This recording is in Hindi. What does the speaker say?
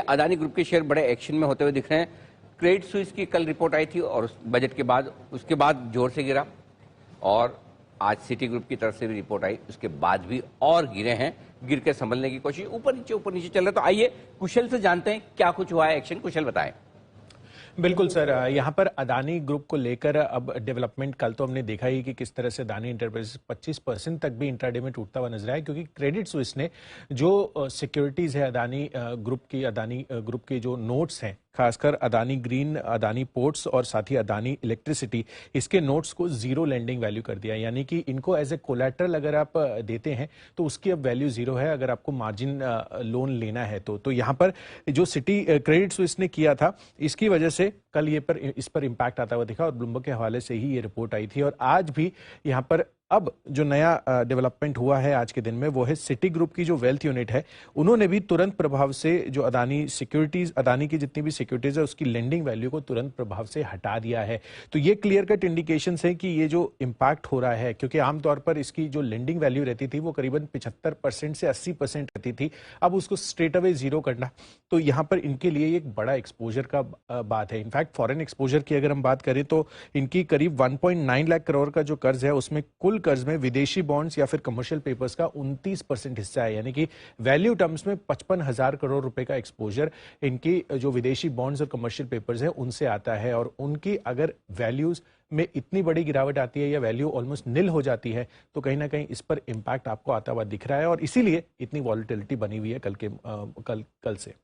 अदानी ग्रुप के शेयर बड़े एक्शन में होते हुए दिख रहे हैं। क्रेडिट स्विस की कल रिपोर्ट आई थी और बजट के बाद उसके बाद जोर से गिरा, और आज सिटी ग्रुप की तरफ से भी रिपोर्ट आई, उसके बाद भी और गिरे हैं। गिर के संभलने की कोशिश, ऊपर नीचे चल रहा है। तो आइए कुशल से जानते हैं क्या कुछ हुआ है एक्शन। कुशल बताएं। बिल्कुल सर, यहाँ पर अदानी ग्रुप को लेकर अब डेवलपमेंट कल तो हमने देखा ही कि किस तरह से अदानी इंटरप्राइजेस 25% तक भी इंट्राडे में टूटता हुआ नजर आया, क्योंकि क्रेडिट स्विस ने जो सिक्योरिटीज है अदानी ग्रुप के जो नोट्स हैं, खासकर अदानी ग्रीन, अदानी पोर्ट्स और साथ ही अदानी इलेक्ट्रिसिटी, इसके नोट्स को जीरो लेंडिंग वैल्यू कर दिया। यानी कि इनको एज ए कोलैटरल अगर आप देते हैं तो उसकी अब वैल्यू जीरो है अगर आपको मार्जिन लोन लेना है तो यहाँ पर जो सिटी क्रेडिट स्विस ने किया था, इसकी वजह से कल इस पर इम्पैक्ट आता हुआ दिखा और ब्लूमबर्ग के हवाले से ही ये रिपोर्ट आई थी। और आज भी यहाँ पर अब जो नया डेवलपमेंट हुआ है आज के दिन में, वो है सिटी ग्रुप की जो वेल्थ यूनिट है, उन्होंने भी तुरंत प्रभाव से जो अदानी की जितनी भी सिक्योरिटीज है उसकी लेंडिंग वैल्यू को तुरंत प्रभाव से हटा दिया है। तो ये क्लियर कट इंडिकेशन है कि ये जो इम्पैक्ट हो रहा है, क्योंकि आमतौर पर इसकी जो लेंडिंग वैल्यू रहती थी वो करीबन 75% से 80% रहती थी, अब उसको स्ट्रेट अवे जीरो करना, तो यहाँ पर इनके लिए एक बड़ा एक्सपोजर का बात है। इनफैक्ट फॉरेन एक्सपोजर की अगर हम बात करें तो इनकी करीब 1.9 लाख करोड़ का जो कर्ज है, उसमें कुल कर्ज में विदेशी बॉन्ड्स या फिर कमर्शियल पेपर्स का 29% हिस्सा है। यानी कि वैल्यू टर्म्स में 55,000 करोड़ रुपए का एक्सपोजर इनकी जो विदेशी बॉन्ड्स और कमर्शियल पेपर्स है उनसे आता है। और उनकी अगर वैल्यूज में इतनी बड़ी गिरावट आती है या वैल्यू ऑलमोस्ट निल हो जाती है तो कहीं ना कहीं इस पर इंपैक्ट आपको आता हुआ दिख रहा है, और इसीलिए इतनी वॉलिटिलिटी बनी हुई है कल से।